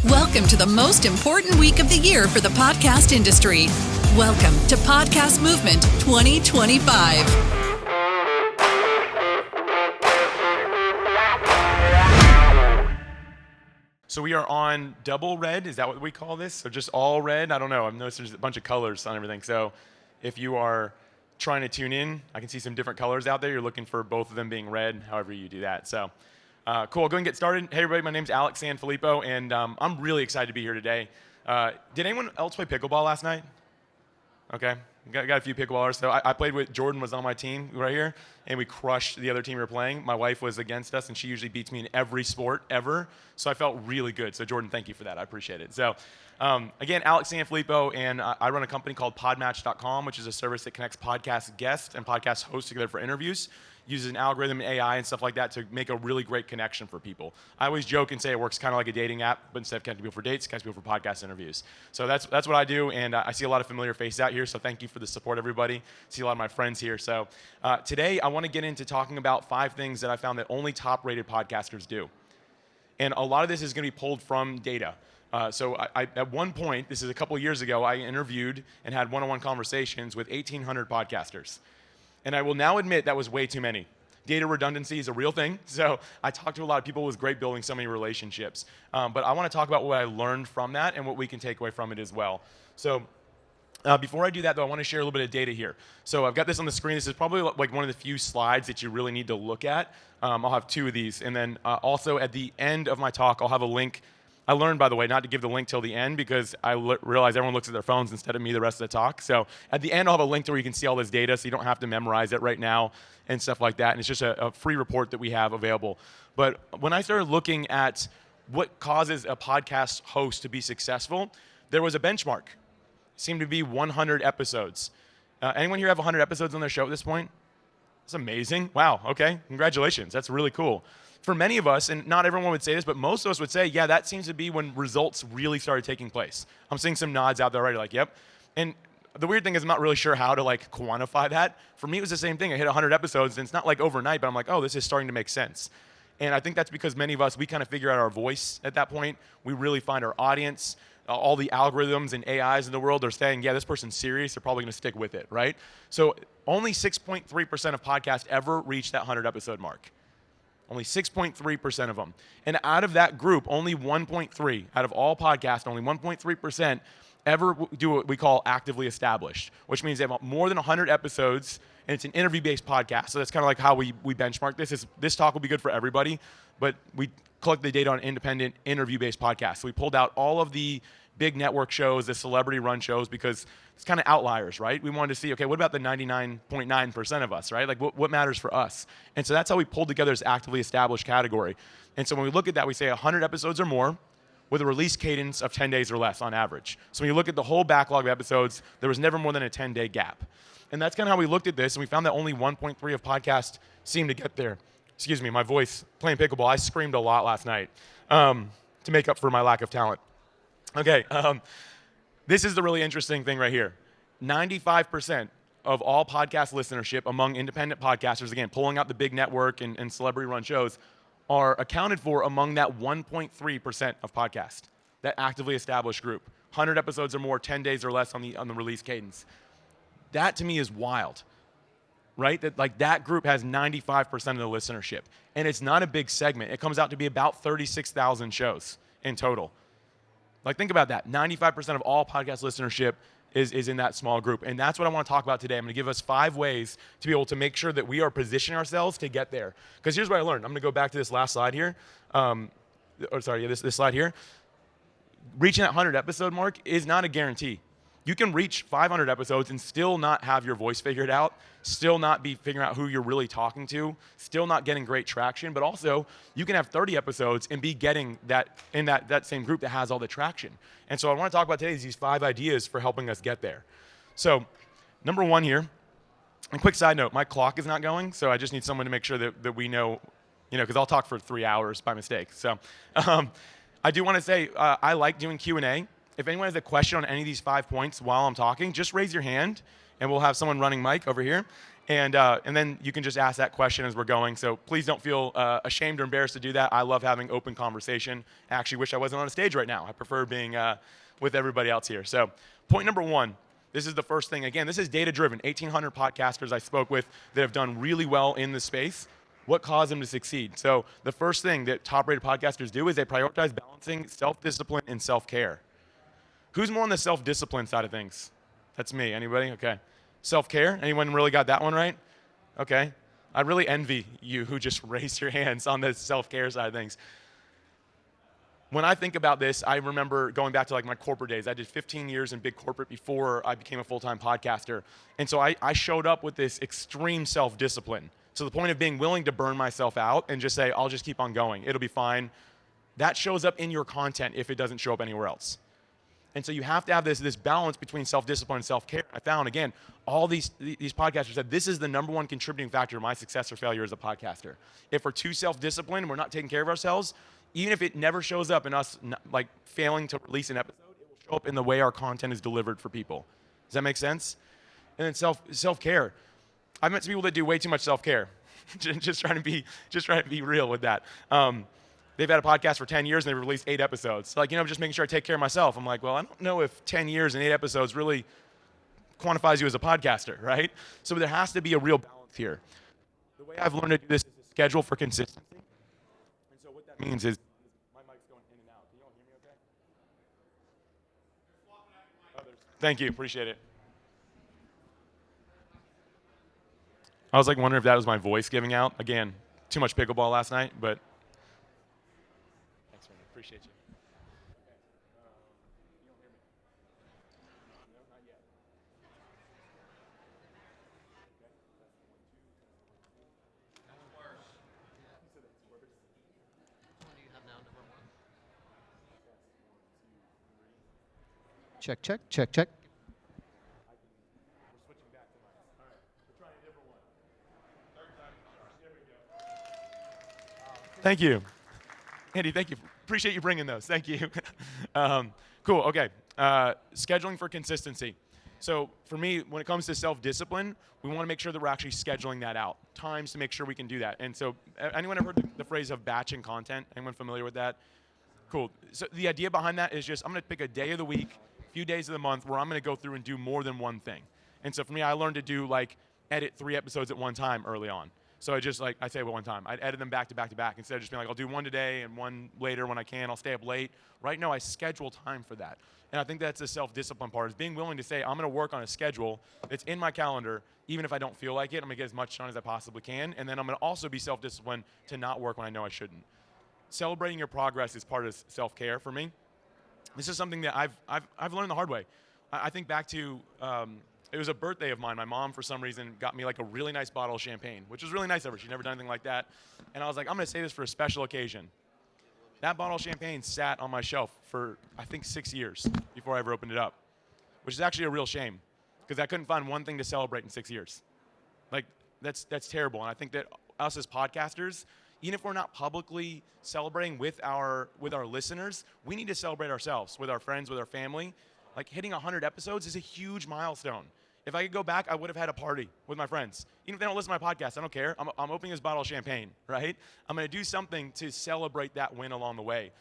Welcome to the most important week of the year for the podcast industry. Welcome to Podcast Movement 2025. So we are on double red. Is that what we call this? Or just all red? I don't know. I've noticed there's a bunch of colors on everything. So if you are trying to tune in, I can see some different colors out there. You're looking for both of them being red, however you do that. So cool. I'll go ahead and get started. Hey, everybody. My name's Alex Sanfilippo, and I'm really excited to be here today. Did anyone else play pickleball last night? Okay. Got a few pickleballers. So I played with Jordan, was on my team right here, and we crushed the other team we were playing. My wife was against us, and she usually beats me in every sport ever. So I felt really good. So Jordan, thank you for that. I appreciate it. So again, Alex Sanfilippo, and I run a company called PodMatch.com, which is a service that connects podcast guests and podcast hosts together for interviews. Uses an algorithm and AI and stuff like that to make a really great connection for people. I always joke and say it works kind of like a dating app, but instead of connecting people for dates, it connects people for podcast interviews. So that's what I do, and I see a lot of familiar faces out here, so thank you for the support, everybody. See a lot of my friends here. So today I want to get into talking about 5 things that I found that only top-rated podcasters do. And a lot of this is going to be pulled from data. So I at one point, this is a couple of years ago, I interviewed and had one-on-one conversations with 1,800 podcasters. And I will now admit that was way too many. Data redundancy is a real thing. So I talked to a lot of people. It was great building so many relationships. But I want to talk about what I learned from that and what we can take away from it as well. So before I do that, though, I want to share a little bit of data here. So I've got this on the screen. This is probably like one of the few slides that you really need to look at. I'll have 2 of these. And then also at the end of my talk, I'll have a link. I learned, by the way, not to give the link till the end because I realize everyone looks at their phones instead of me the rest of the talk. So at the end, I'll have a link to where you can see all this data so you don't have to memorize it right now and stuff like that. And it's just a free report that we have available. But when I started looking at what causes a podcast host to be successful, there was a benchmark. It seemed to be 100 episodes. Anyone here have 100 episodes on their show at this point? That's amazing. Wow, okay, congratulations. That's really cool. For many of us, and not everyone would say this, but most of us would say, yeah, that seems to be when results really started taking place. I'm seeing some nods out there already, like, yep. And the weird thing is I'm not really sure how to like quantify that. For me, it was the same thing. I hit 100 episodes, and it's not like overnight, but I'm like, oh, this is starting to make sense. And I think that's because many of us, we kind of figure out our voice at that point. We really find our audience. All the algorithms and AIs in the world are saying, yeah, this person's serious. They're probably going to stick with it, right? So only 6.3% of podcasts ever reach that 100 episode mark. Only 6.3% of them. And out of that group, only 1.3, out of all podcasts, only 1.3% ever do what we call actively established, which means they have more than 100 episodes, and it's an interview-based podcast. So that's kind of like how we benchmark this. This talk will be good for everybody, but we collect the data on independent interview-based podcasts. So we pulled out all of the big network shows, the celebrity-run shows, because it's kind of outliers, right? We wanted to see, okay, what about the 99.9% of us, right? Like, what matters for us? And so that's how we pulled together this actively established category. And so when we look at that, we say 100 episodes or more with a release cadence of 10 days or less on average. So when you look at the whole backlog of episodes, there was never more than a 10-day gap. And that's kind of how we looked at this, and we found that only 1.3 of podcasts seem to get there. Excuse me, my voice, playing pickleball, I screamed a lot last night to make up for my lack of talent. Okay, this is the really interesting thing right here. 95% of all podcast listenership among independent podcasters, again, pulling out the big network and celebrity-run shows, are accounted for among that 1.3% of podcasts, that actively established group. 100 episodes or more, 10 days or less on the release cadence. That, to me, is wild, right? That group has 95% of the listenership. And it's not a big segment. It comes out to be about 36,000 shows in total. Like, think about that. 95% of all podcast listenership is in that small group. And that's what I want to talk about today. I'm going to give us 5 ways to be able to make sure that we are positioning ourselves to get there. Because here's what I learned. I'm going to go back to this last slide here. This slide here. Reaching that 100 episode mark is not a guarantee. You can reach 500 episodes and still not have your voice figured out, still not be figuring out who you're really talking to, still not getting great traction, but also you can have 30 episodes and be getting that in that same group that has all the traction. And so I want to talk about today is these 5 ideas for helping us get there. So number 1 here, and quick side note, my clock is not going, so I just need someone to make sure that we know, because I'll talk for 3 hours by mistake. So I do want to say I like doing Q&A. If anyone has a question on any of these 5 points while I'm talking, just raise your hand, and we'll have someone running mic over here. And then you can just ask that question as we're going. So please don't feel ashamed or embarrassed to do that. I love having open conversation. I actually wish I wasn't on a stage right now. I prefer being with everybody else here. So point number one, this is the first thing. Again, this is data-driven. 1,800 podcasters I spoke with that have done really well in the space. What caused them to succeed? So the first thing that top-rated podcasters do is they prioritize balancing self-discipline and self-care. Who's more on the self-discipline side of things? That's me. Anybody? Okay. Self-care? Anyone really got that one right? Okay. I really envy you who just raised your hands on the self-care side of things. When I think about this, I remember going back to like my corporate days. I did 15 years in big corporate before I became a full-time podcaster. And so I showed up with this extreme self-discipline to the point of being willing to burn myself out and just say, I'll just keep on going. It'll be fine. That shows up in your content if it doesn't show up anywhere else. And so you have to have this balance between self-discipline and self-care. I found, again, all these podcasters said this is the number one contributing factor to my success or failure as a podcaster. If we're too self-disciplined and we're not taking care of ourselves, even if it never shows up in us like failing to release an episode, it will show up in the way our content is delivered for people. Does that make sense? And then self-care. I've met some people that do way too much self-care. just trying to be real with that. They've had a podcast for 10 years and they've released 8 episodes. Like, just making sure I take care of myself. I'm like, well, I don't know if 10 years and 8 episodes really quantifies you as a podcaster, right? So there has to be a real balance here. The way I've learned to do this is a schedule for consistency. And so what that means is, my mic's going in and out. Can you all hear me okay? Thank you, appreciate it. I was like wondering if that was my voice giving out. Again, too much pickleball last night, but appreciate you. You don't hear me? No, not yet. What do you have now, number 1? Check, check, check, check. We're switching back to mine. All right, we're trying a different one. Third time. There we go. Thank you. Andy, thank you. Appreciate you bringing those. Thank you. Cool. Okay. Scheduling for consistency. So for me, when it comes to self-discipline, we want to make sure that we're actually scheduling that out. Times to make sure we can do that. And so anyone ever heard the phrase of batching content? Anyone familiar with that? Cool. So the idea behind that is just I'm going to pick a day of the week, a few days of the month where I'm going to go through and do more than one thing. And so for me, I learned to do edit 3 episodes at one time early on. So I just I say it one time. I'd edit them back to back to back instead of just being like, I'll do one today and one later when I can. I'll stay up late. Right now, I schedule time for that. And I think that's the self-discipline part, is being willing to say, I'm going to work on a schedule that's in my calendar, even if I don't feel like it. I'm going to get as much done as I possibly can. And then I'm going to also be self-disciplined to not work when I know I shouldn't. Celebrating your progress is part of self-care for me. This is something that I've learned the hard way. I think back to it was a birthday of mine. My mom, for some reason, got me a really nice bottle of champagne, which was really nice of her. She'd never done anything like that. And I was like, I'm going to say this for a special occasion. That bottle of champagne sat on my shelf for, I think, 6 years before I ever opened it up, which is actually a real shame because I couldn't find one thing to celebrate in 6 years. That's terrible. And I think that us as podcasters, even if we're not publicly celebrating with our listeners, we need to celebrate ourselves, with our friends, with our family. Hitting 100 episodes is a huge milestone. If I could go back, I would have had a party with my friends. Even if they don't listen to my podcast, I don't care. I'm opening this bottle of champagne, right? I'm going to do something to celebrate that win along the way.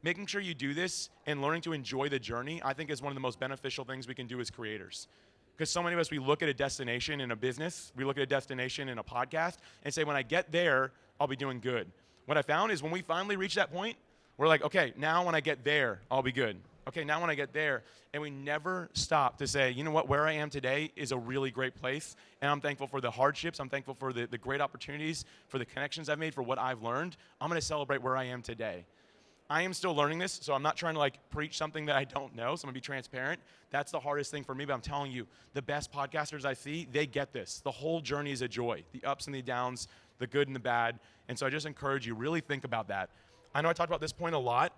Making sure you do this and learning to enjoy the journey, I think, is one of the most beneficial things we can do as creators. Because so many of us, we look at a destination in a business, we look at a destination in a podcast, and say, when I get there, I'll be doing good. What I found is when we finally reach that point, we're like, okay, now when I get there, I'll be good. Okay, now when I get there, and we never stop to say, you know what, where I am today is a really great place, and I'm thankful for the hardships, I'm thankful for the great opportunities, for the connections I've made, for what I've learned. I'm going to celebrate where I am today. I am still learning this, so I'm not trying to preach something that I don't know, so I'm going to be transparent. That's the hardest thing for me, but I'm telling you, the best podcasters I see, they get this. The whole journey is a joy, the ups and the downs, the good and the bad, and so I just encourage you, really think about that. I know I talked about this point a lot,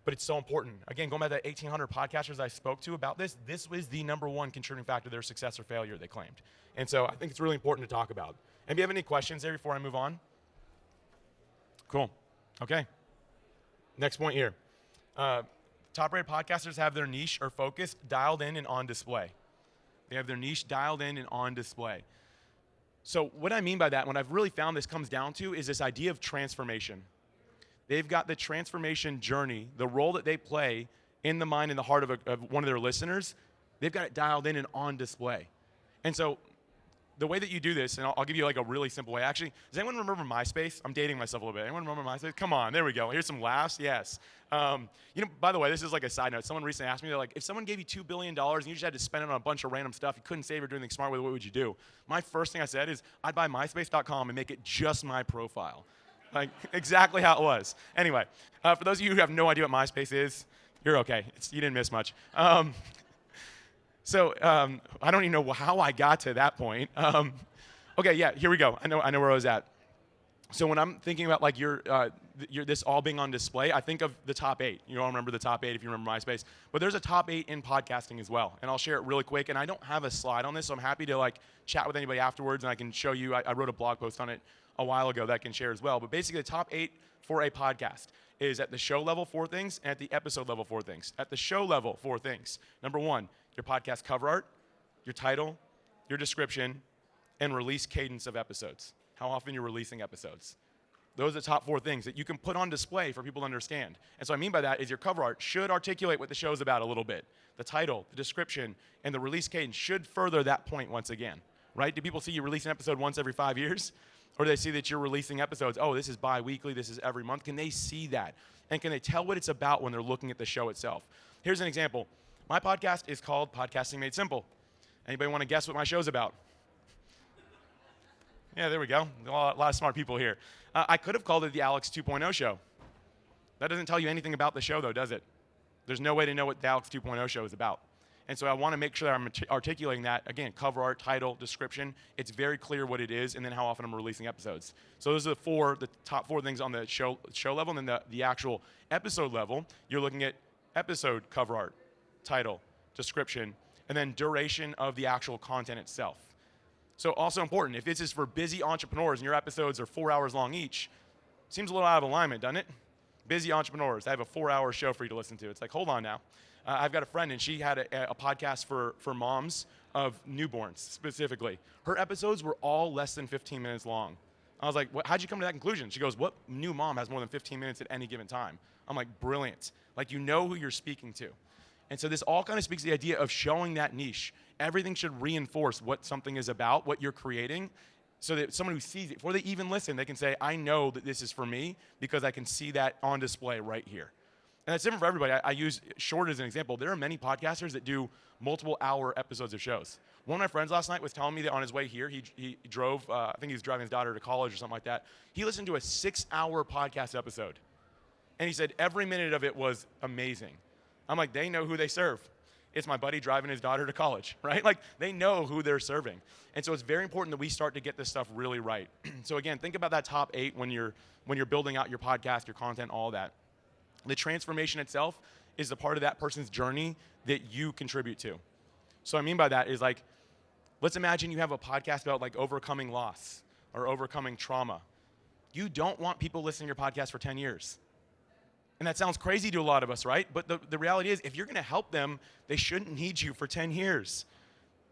but it's so important. Again, going back to that 1,800 podcasters I spoke to about this was the number one contributing factor to their success or failure, they claimed. And so I think it's really important to talk about. And do you have any questions there before I move on? Cool. Okay. Next point here. Top-rated podcasters have their niche or focus dialed in and on display. They have their niche dialed in and on display. So what I mean by that, what I've really found this comes down to, is this idea of transformation. They've got the transformation journey, the role that they play in the mind and the heart of one of their listeners. They've got it dialed in and on display. And so the way that you do this, and I'll give you like a really simple way. Actually, does anyone remember MySpace? I'm dating myself a little bit. Anyone remember MySpace? Come on, there we go. Here's some laughs. Yes. By the way, this is like a side note. Someone recently asked me, they're like, if someone gave you $2 billion and you just had to spend it on a bunch of random stuff, you couldn't save or do anything smart with it, what would you do? My first thing I said is, I'd buy MySpace.com and make it just my profile. Like, exactly how it was. Anyway, for those of you who have no idea what MySpace is, you're okay. You didn't miss much. So I don't even know how I got to that point. Okay, yeah, here we go. I know where I was at. So when I'm thinking about like this all being on display, I think of the top 8. You all remember the top 8 if you remember MySpace. But there's a top 8 in podcasting as well, and I'll share it really quick. And I don't have a slide on this, so I'm happy to like chat with anybody afterwards, and I can show you. I wrote a blog post on it a while ago that I can share as well. But basically, the top 8 for a podcast is at the show level 4 things, and at the episode level 4 things. At the show level 4 things. Number 1, your podcast cover art, your title, your description, and release cadence of episodes. How often you're releasing episodes. Those are the top 4 things that you can put on display for people to understand. And so what I mean by that is your cover art should articulate what the show's about a little bit. The title, the description, and the release cadence should further that point once again, right? Do people see you release an episode once every 5 years? Or do they see that you're releasing episodes, oh, this is bi-weekly, this is every month? Can they see that? And can they tell what it's about when they're looking at the show itself? Here's an example. My podcast is called Podcasting Made Simple. Anybody want to guess what my show's about? Yeah, there we go. A lot of smart people here. I could have called it the Alex 2.0 show. That doesn't tell you anything about the show, though, does it? There's no way to know what the Alex 2.0 show is about. And so I want to make sure that I'm articulating that, again, cover art, title, description. It's very clear what it is, and then how often I'm releasing episodes. So those are the top 4 things on the show level, and then the actual episode level. You're looking at episode cover art, title, description, and then duration of the actual content itself. So also important, if this is for busy entrepreneurs and your episodes are 4 hours long each, seems a little out of alignment, doesn't it? Busy entrepreneurs, I have a 4-hour show for you to listen to. It's like, hold on now. I've got a friend, and she had a podcast for moms of newborns specifically. Her episodes were all less than 15 minutes long. I was like, how'd you come to that conclusion? She goes, what new mom has more than 15 minutes at any given time? I'm like, brilliant. Like, you know who you're speaking to. And so this all kind of speaks to the idea of showing that niche. Everything should reinforce what something is about, what you're creating, so that someone who sees it, before they even listen, they can say, I know that this is for me because I can see that on display right here. And that's different for everybody. I use short as an example. There are many podcasters that do multiple hour episodes of shows. One of my friends last night was telling me that on his way here, he drove, I think he was driving his daughter to college or something like that. He listened to a 6-hour podcast episode. And he said every minute of it was amazing. I'm like, they know who they serve. It's my buddy driving his daughter to college, right? Like, they know who they're serving. And so it's very important that we start to get this stuff really right. So again, think about that top 8 when you're building out your podcast, your content, all that. The transformation itself is the part of that person's journey that you contribute to. So what I mean by that is, like, let's imagine you have a podcast about like overcoming loss or overcoming trauma. You don't want people listening to your podcast for 10 years. And that sounds crazy to a lot of us, right? But the reality is, if you're going to help them, they shouldn't need you for 10 years.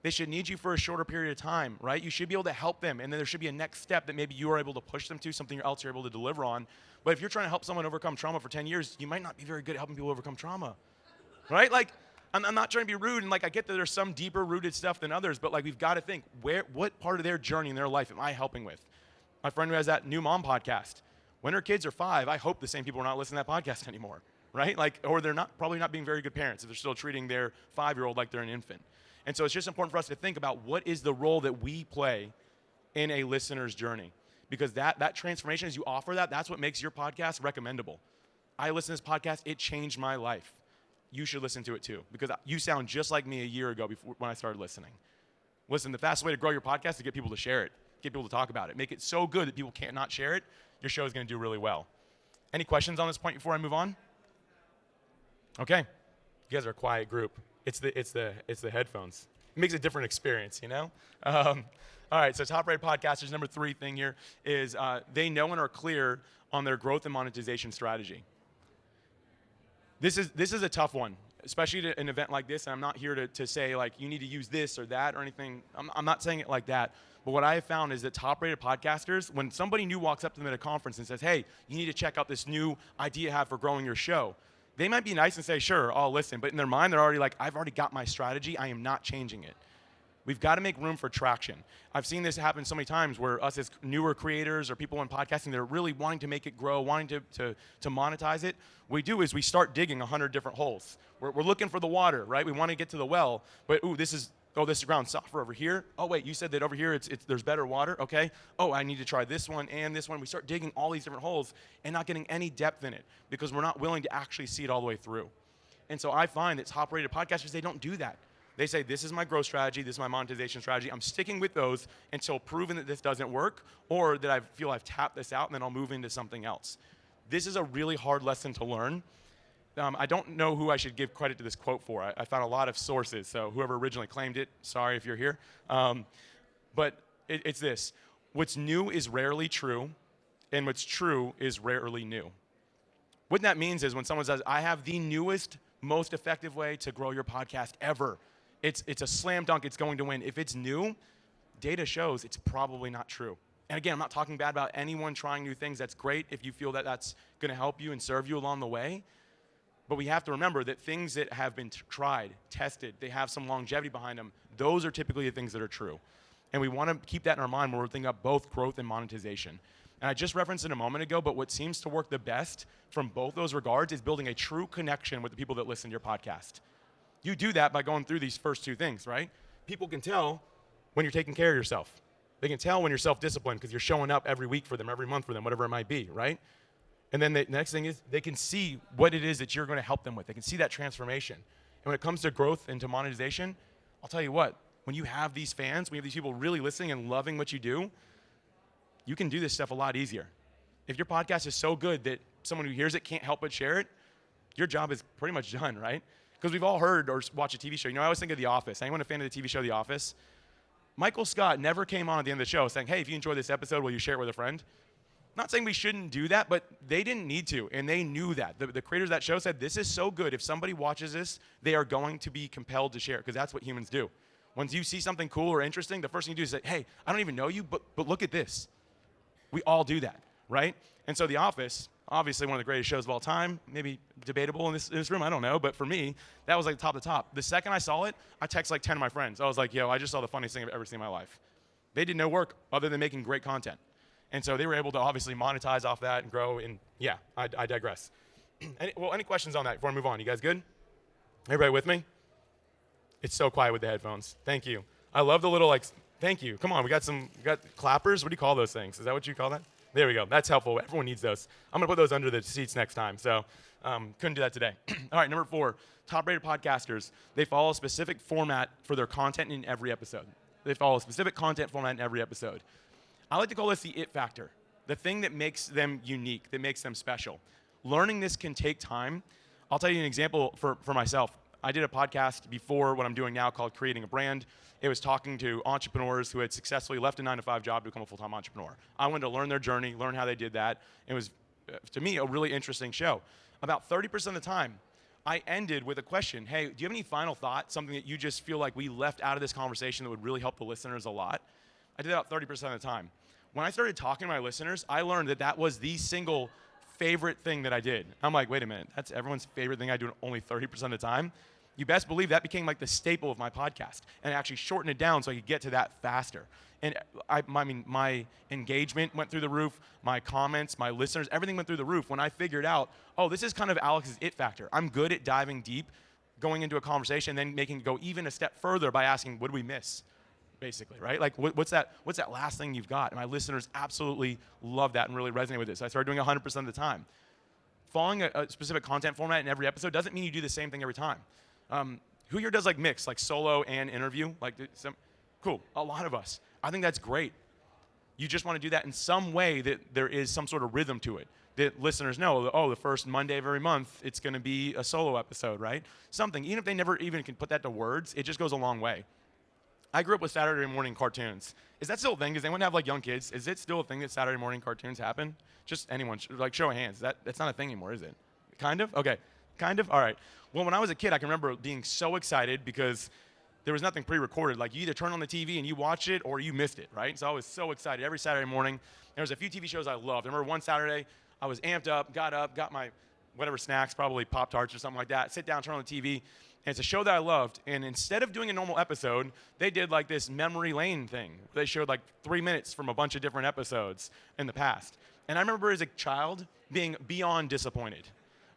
They should need you for a shorter period of time, right? You should be able to help them, and then there should be a next step that maybe you are able to push them to, something else you're able to deliver on. But if you're trying to help someone overcome trauma for 10 years, you might not be very good at helping people overcome trauma, right? Like, I'm not trying to be rude, and like, I get that there's some deeper rooted stuff than others, but like, we've got to think, what part of their journey in their life am I helping with? My friend who has that new mom podcast, when her kids are 5, I hope the same people are not listening to that podcast anymore, right? Like, or they're probably not being very good parents if they're still treating their 5-year-old like they're an infant. And so it's just important for us to think about what is the role that we play in a listener's journey. Because that transformation, as you offer that, that's what makes your podcast recommendable. I listened to this podcast, it changed my life. You should listen to it too, because you sound just like me a year ago when I started listening. Listen, the fastest way to grow your podcast is to get people to share it, get people to talk about it. Make it so good that people can't not share it. Your show is going to do really well. Any questions on this point before I move on? Okay. You guys are a quiet group. It's the headphones. It makes a different experience, you know? All right, so top-rated podcasters, number 3 thing here is they know and are clear on their growth and monetization strategy. This is a tough one. especially at an event like this, and I'm not here to say like you need to use this or that or anything. I'm not saying it like that. But what I have found is that top-rated podcasters, when somebody new walks up to them at a conference and says, hey, you need to check out this new idea you have for growing your show, they might be nice and say, sure, I'll listen. But in their mind, they're already like, I've already got my strategy. I am not changing it. We've got to make room for traction. I've seen this happen so many times where us as newer creators or people in podcasting that are really wanting to make it grow, wanting to monetize it, what we do is we start digging 100 different holes. We're looking for the water, right? We want to get to the well, but this is ground softer over here. Oh, wait, you said that over here there's better water, okay? Oh, I need to try this one and this one. We start digging all these different holes and not getting any depth in it because we're not willing to actually see it all the way through. And so I find that top-rated podcasters, they don't do that. They say, this is my growth strategy, this is my monetization strategy. I'm sticking with those until proven that this doesn't work or that I feel I've tapped this out and then I'll move into something else. This is a really hard lesson to learn. I don't know who I should give credit to this quote for. I found a lot of sources, so whoever originally claimed it, sorry if you're here. But it's this. What's new is rarely true, and what's true is rarely new. What that means is when someone says, I have the newest, most effective way to grow your podcast ever, it's a slam dunk, it's going to win. If it's new, data shows it's probably not true. And again, I'm not talking bad about anyone trying new things. That's great if you feel that that's going to help you and serve you along the way. But we have to remember that things that have been tried, tested, they have some longevity behind them, those are typically the things that are true. And we want to keep that in our mind when we're thinking about both growth and monetization. And I just referenced it a moment ago, but what seems to work the best from both those regards is building a true connection with the people that listen to your podcast. You do that by going through these first two things, right? People can tell when you're taking care of yourself. They can tell when you're self-disciplined because you're showing up every week for them, every month for them, whatever it might be, right? And then the next thing is they can see what it is that you're going to help them with. They can see that transformation. And when it comes to growth and to monetization, I'll tell you what, when you have these fans, when you have these people really listening and loving what you do, you can do this stuff a lot easier. If your podcast is so good that someone who hears it can't help but share it, your job is pretty much done, right? Because we've all heard or watched a TV show. You know, I always think of The Office. Anyone a fan of the TV show The Office? Michael Scott never came on at the end of the show saying, hey, if you enjoyed this episode, will you share it with a friend? Not saying we shouldn't do that, but they didn't need to, and they knew that. The creators of that show said, this is so good. If somebody watches this, they are going to be compelled to share it, because that's what humans do. Once you see something cool or interesting, the first thing you do is say, hey, I don't even know you, but look at this. We all do that, right? And so The Office, obviously one of the greatest shows of all time, maybe debatable in this room, I don't know, but for me, that was like top of the top. The second I saw it, I texted like 10 of my friends. I was like, yo, I just saw the funniest thing I've ever seen in my life. They did no work other than making great content. And so they were able to obviously monetize off that and grow, and yeah, I digress. Any questions on that before I move on? You guys good? Everybody with me? It's so quiet with the headphones. Thank you. I love the little, thank you. Come on, we got clappers. What do you call those things? Is that what you call that? There we go. That's helpful. Everyone needs those. I'm going to put those under the seats next time, so couldn't do that today. All right, number 4, top-rated podcasters. They follow a specific format for their content in every episode. They follow a specific content format in every episode. I like to call this the it factor, the thing that makes them unique, that makes them special. Learning this can take time. I'll tell you an example for myself. I did a podcast before what I'm doing now called Creating a Brand. It was talking to entrepreneurs who had successfully left a 9-to-5 job to become a full-time entrepreneur. I wanted to learn their journey, learn how they did that. It was, to me, a really interesting show. About 30% of the time, I ended with a question. Hey, do you have any final thoughts, something that you just feel like we left out of this conversation that would really help the listeners a lot? I did that about 30% of the time. When I started talking to my listeners, I learned that that was the single favorite thing that I did. I'm like, wait a minute, that's everyone's favorite thing I do only 30% of the time? You best believe that became like the staple of my podcast, and I actually shortened it down so I could get to that faster. And my engagement went through the roof, my comments, my listeners, everything went through the roof when I figured out, oh, this is kind of Alex's it factor. I'm good at diving deep, going into a conversation, then making it go even a step further by asking, what did we miss? Basically, right? Like, what's that last thing you've got? And my listeners absolutely love that and really resonate with it. So I started doing 100% of the time. Following a specific content format in every episode doesn't mean you do the same thing every time. Who here does like mix, like solo and interview? Cool, a lot of us. I think that's great. You just want to do that in some way that there is some sort of rhythm to it. That listeners know, oh, the first Monday of every month, it's going to be a solo episode, right? Something, even if they never even can put that to words, it just goes a long way. I grew up with Saturday morning cartoons. Is that still a thing? Does anyone have like young kids? Is it still a thing that Saturday morning cartoons happen? Just anyone, like show of hands. That's not a thing anymore, is it? Kind of? Okay. Kind of? All right. Well, when I was a kid, I can remember being so excited because there was nothing pre-recorded. Like, you either turn on the TV and you watch it or you missed it, right? So I was so excited every Saturday morning. There was a few TV shows I loved. I remember one Saturday, I was amped up, got my whatever snacks, probably Pop-Tarts or something like that, sit down, turn on the TV, and it's a show that I loved. And instead of doing a normal episode, they did like this memory lane thing. They showed like 3 minutes from a bunch of different episodes in the past. And I remember as a child being beyond disappointed.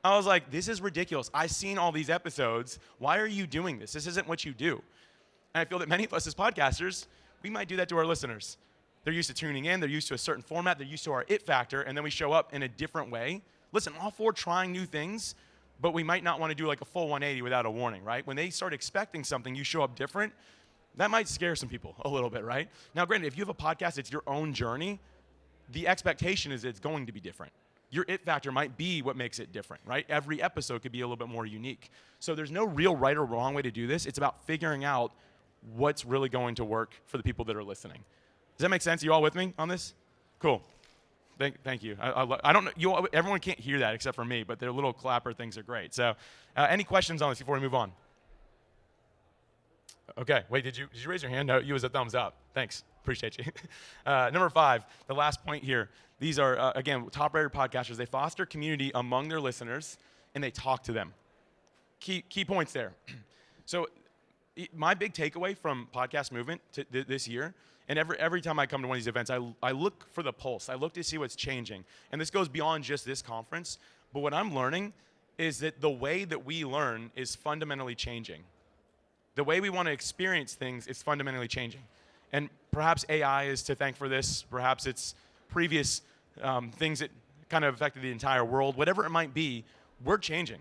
I was like, this is ridiculous. I've seen all these episodes. Why are you doing this? This isn't what you do. And I feel that many of us as podcasters, we might do that to our listeners. They're used to tuning in. They're used to a certain format. They're used to our it factor. And then we show up in a different way. Listen, all for trying new things, but we might not want to do like a full 180 without a warning, right? When they start expecting something, you show up different, that might scare some people a little bit, right? Now, granted, if you have a podcast, it's your own journey, the expectation is it's going to be different. Your it factor might be what makes it different, right? Every episode could be a little bit more unique. So there's no real right or wrong way to do this. It's about figuring out what's really going to work for the people that are listening. Does that make sense? You all with me on this? Cool. Thank you. I don't know. Everyone can't hear that except for me, but their little clapper things are great. So any questions on this before we move on? Okay. Wait, did you raise your hand? No, you was a thumbs up. Thanks. Appreciate you. Number 5, the last point here. These are, again, top-rated podcasters. They foster community among their listeners, and they talk to them. Key points there. So my big takeaway from Podcast Movement this year, and every time I come to one of these events, I look for the pulse. I look to see what's changing. And this goes beyond just this conference. But what I'm learning is that the way that we learn is fundamentally changing. The way we want to experience things is fundamentally changing. And perhaps AI is to thank for this. Perhaps it's previous things that kind of affected the entire world. Whatever it might be, we're changing.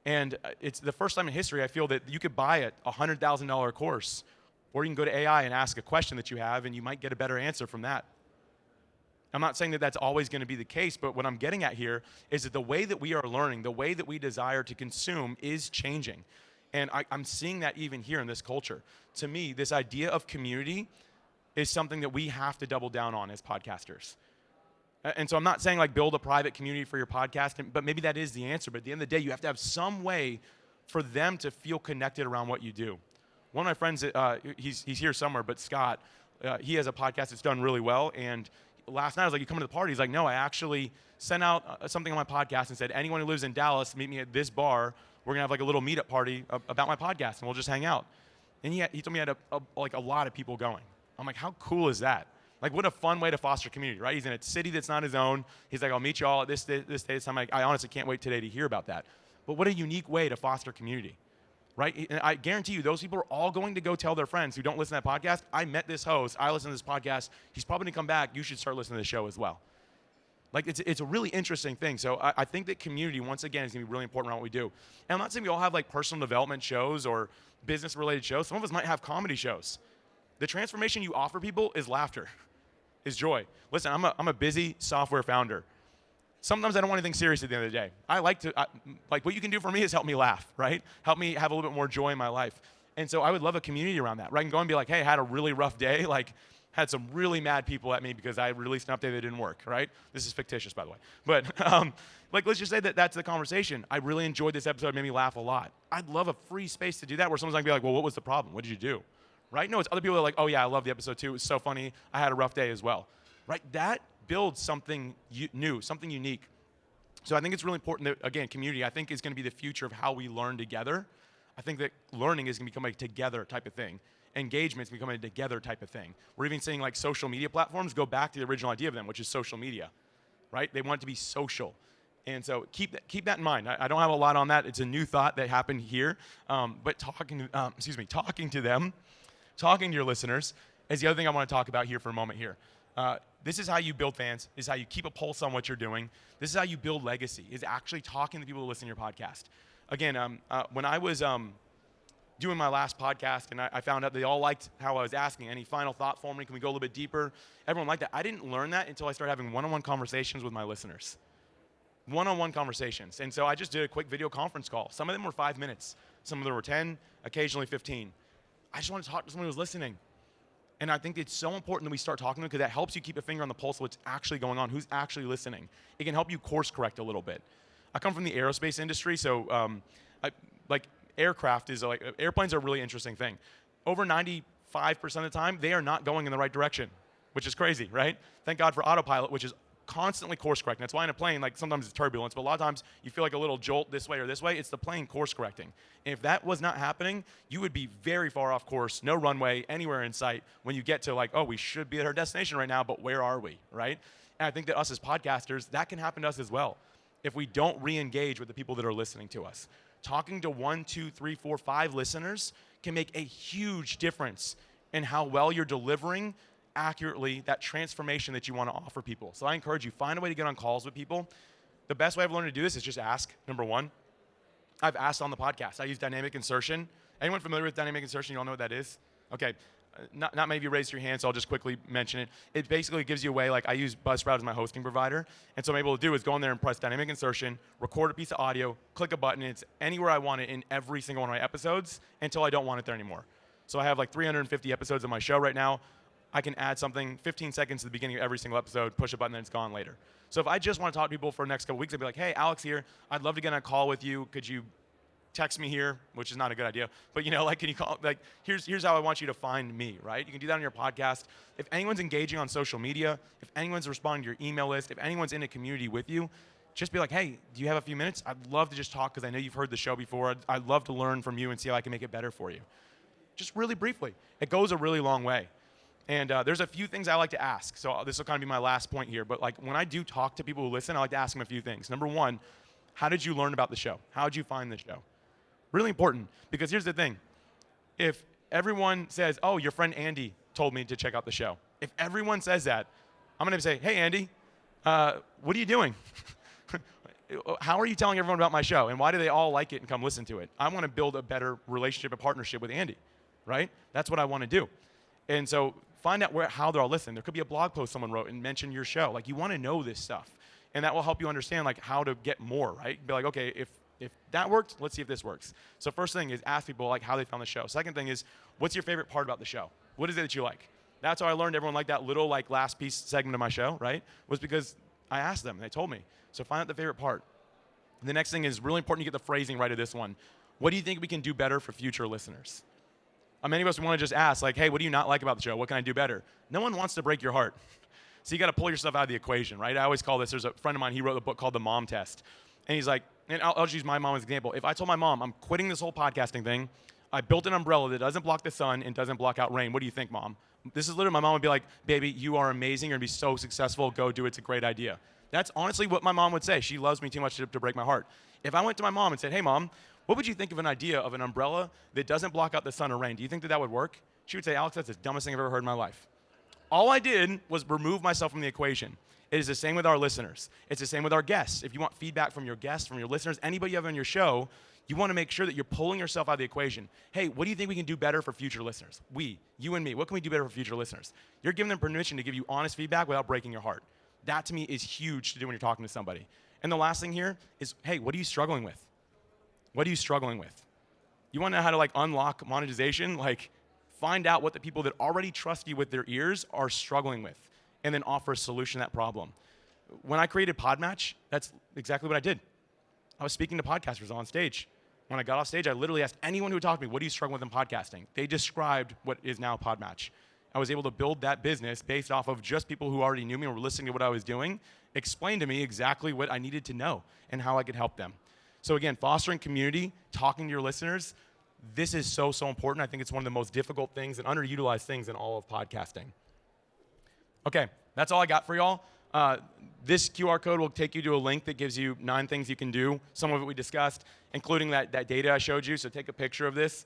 And it's the first time in history I feel that you could buy a $100,000 course, or you can go to AI and ask a question that you have, and you might get a better answer from that. I'm not saying that that's always going to be the case, but what I'm getting at here is that the way that we are learning, the way that we desire to consume is changing. And I'm seeing that even here in this culture. To me, this idea of community is something that we have to double down on as podcasters. And so I'm not saying like build a private community for your podcast, but maybe that is the answer. But at the end of the day, you have to have some way for them to feel connected around what you do. One of my friends, he's here somewhere, but Scott, he has a podcast that's done really well. And last night I was like, you coming to the party? He's like, no, I actually sent out something on my podcast and said, anyone who lives in Dallas, meet me at this bar. We're going to have like a little meetup party about my podcast, and we'll just hang out. And he told me he had a lot of people going. I'm like, how cool is that? Like, what a fun way to foster community, right? He's in a city that's not his own. He's like, I'll meet you all at this day, this time. I honestly can't wait today to hear about that. But what a unique way to foster community, right? And I guarantee you, those people are all going to go tell their friends who don't listen to that podcast, I met this host, I listen to this podcast, he's probably going to come back, you should start listening to the show as well. Like, it's a really interesting thing. So I think that community, once again, is going to be really important around what we do. And I'm not saying we all have like personal development shows or business-related shows. Some of us might have comedy shows. The transformation you offer people is laughter, is joy. Listen, I'm a busy software founder. Sometimes I don't want anything serious at the end of the day. Like what you can do for me is help me laugh, right? Help me have a little bit more joy in my life. And so I would love a community around that, where I can go and be like, hey, I had a really rough day. Like, had some really mad people at me because I released an update that didn't work, right? This is fictitious, by the way. But like, let's just say that that's the conversation. I really enjoyed this episode. It made me laugh a lot. I'd love a free space to do that, where someone's going to be like, well, what was the problem? What did you do? Right? No, it's other people that are like, oh, yeah, I love the episode too. It was so funny. I had a rough day as well. Right? That builds something new, something unique. So I think it's really important that, again, community, I think, is going to be the future of how we learn together. I think that learning is going to become a together type of thing. Engagement's becoming a together type of thing. We're even seeing like social media platforms go back to the original idea of them, which is social media, right? They want it to be social. And so keep that in mind. I don't have a lot on that. It's a new thought that happened here. But talking to them, talking to your listeners is the other thing I want to talk about here for a moment here. This is how you build fans. This is how you keep a pulse on what you're doing. This is how you build legacy, is actually talking to people who listen to your podcast. Again, when I was doing my last podcast, and I found out they all liked how I was asking, any final thought for me? Can we go a little bit deeper? Everyone liked that. I didn't learn that until I started having one-on-one conversations with my listeners. One-on-one conversations. And so I just did a quick video conference call. Some of them were 5 minutes. Some of them were 10, occasionally 15. I just wanted to talk to someone who was listening. And I think it's so important that we start talking to them, because that helps you keep a finger on the pulse of what's actually going on, who's actually listening. It can help you course correct a little bit. I come from the aerospace industry, so like aircraft is like, airplanes are a really interesting thing. Over 95% of the time, they are not going in the right direction, which is crazy, right? Thank God for autopilot, which is constantly course correcting. That's why in a plane, like sometimes it's turbulence, but a lot of times you feel like a little jolt this way or this way. It's the plane course correcting. And if that was not happening, you would be very far off course, no runway, anywhere in sight when you get to like, oh, we should be at our destination right now, but where are we, right? And I think that us as podcasters, that can happen to us as well. If we don't re-engage with the people that are listening to us. Talking to 1, 2, 3, 4, 5 listeners can make a huge difference in how well you're delivering accurately that transformation that you want to offer people. So I encourage you, find a way to get on calls with people. The best way I've learned to do this is just ask, number one. I've asked on the podcast. I use dynamic insertion. Anyone familiar with dynamic insertion? You all know what that is? Okay. Not many of you raised your hand, so I'll just quickly mention it. It basically gives you a way, like I use Buzzsprout as my hosting provider, and so what I'm able to do is go in there and press dynamic insertion, record a piece of audio, click a button, and it's anywhere I want it in every single one of my episodes until I don't want it there anymore. So I have like 350 episodes of my show right now. I can add something 15 seconds to the beginning of every single episode, push a button, and it's gone later. So if I just want to talk to people for the next couple weeks, I'd be like, hey, Alex here. I'd love to get on a call with you. Could you text me here, which is not a good idea, but like, can you call, like, here's how I want you to find me, right? You can do that on your podcast. If anyone's engaging on social media, if anyone's responding to your email list, if anyone's in a community with you, just be like, hey, do you have a few minutes? I'd love to just talk because I know you've heard the show before. I'd love to learn from you and see how I can make it better for you. Just really briefly. It goes a really long way. And there's a few things I like to ask. So this will kind of be my last point here. But like when I do talk to people who listen, I like to ask them a few things. Number one, how did you learn about the show? How did you find the show? Really important, because here's the thing. If everyone says, oh, your friend Andy told me to check out the show. If everyone says that, I'm going to say, hey, Andy, what are you doing? How are you telling everyone about my show? And why do they all like it and come listen to it? I want to build a better relationship and partnership with Andy, right? That's what I want to do. And so find out how they're all listening. There could be a blog post someone wrote and mention your show. Like, you want to know this stuff. And that will help you understand like how to get more, right? Be like, okay, if that worked, let's see if this works. So first thing is ask people like how they found the show. Second thing is, what's your favorite part about the show? What is it that you like? That's how I learned everyone liked that little like last piece segment of my show, right? Was because I asked them and they told me. So find out the favorite part. The next thing is really important to get the phrasing right of this one. What do you think we can do better for future listeners? Many of us want to just ask like, hey, what do you not like about the show? What can I do better? No one wants to break your heart. So you got to pull yourself out of the equation, right? I always call this, there's a friend of mine, he wrote a book called The Mom Test. And he's like, and I'll just use my mom as an example. If I told my mom, I'm quitting this whole podcasting thing, I built an umbrella that doesn't block the sun and doesn't block out rain. What do you think, Mom? This is literally, my mom would be like, baby, you are amazing. You're going to be so successful. Go do it. It's a great idea. That's honestly what my mom would say. She loves me too much to break my heart. If I went to my mom and said, hey, Mom, what would you think of an idea of an umbrella that doesn't block out the sun or rain? Do you think that that would work? She would say, Alex, that's the dumbest thing I've ever heard in my life. All I did was remove myself from the equation. It is the same with our listeners. It's the same with our guests. If you want feedback from your guests, from your listeners, anybody you have on your show, you want to make sure that you're pulling yourself out of the equation. Hey, what do you think we can do better for future listeners? You and me, what can we do better for future listeners? You're giving them permission to give you honest feedback without breaking your heart. That to me is huge to do when you're talking to somebody. And the last thing here is, hey, what are you struggling with? What are you struggling with? You want to know how to like unlock monetization? Like, find out what the people that already trust you with their ears are struggling with, and then offer a solution to that problem. When I created PodMatch, that's exactly what I did. I was speaking to podcasters on stage. When I got off stage, I literally asked anyone who would talk to me, what are you struggling with in podcasting? They described what is now PodMatch. I was able to build that business based off of just people who already knew me and were listening to what I was doing, explain to me exactly what I needed to know and how I could help them. So again, fostering community, talking to your listeners, this is so, so important. I think it's one of the most difficult things and underutilized things in all of podcasting. Okay, that's all I got for y'all. This QR code will take you to a link that gives you 9 things you can do. Some of it we discussed, including that data I showed you, so take a picture of this.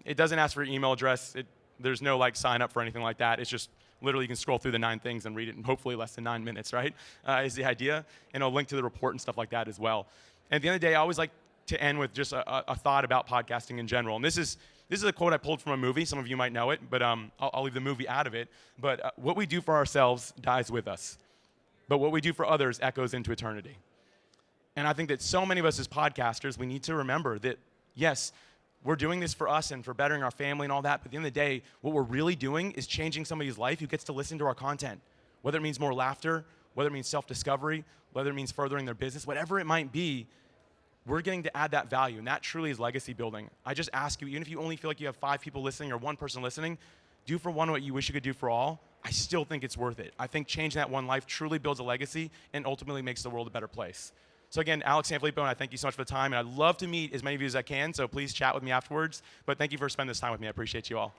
It doesn't ask for your email address. There's no like sign up for anything like that. It's just literally you can scroll through the 9 things and read it in hopefully less than 9 minutes, right? Is the idea. And I'll link to the report and stuff like that as well. And at the end of the day, I always like to end with just a thought about podcasting in general. And this is a quote I pulled from a movie. Some of you might know it, but I'll leave the movie out of it. But what we do for ourselves dies with us. But what we do for others echoes into eternity. And I think that so many of us as podcasters, we need to remember that, yes, we're doing this for us and for bettering our family and all that, but at the end of the day, what we're really doing is changing somebody's life who gets to listen to our content. Whether it means more laughter, whether it means self-discovery, whether it means furthering their business, whatever it might be, we're getting to add that value, and that truly is legacy building. I just ask you, even if you only feel like you have 5 people listening or 1 person listening, do for one what you wish you could do for all. I still think it's worth it. I think changing that one life truly builds a legacy and ultimately makes the world a better place. So again, Alex Sanfilippo, and I thank you so much for the time, and I'd love to meet as many of you as I can, so please chat with me afterwards. But thank you for spending this time with me. I appreciate you all.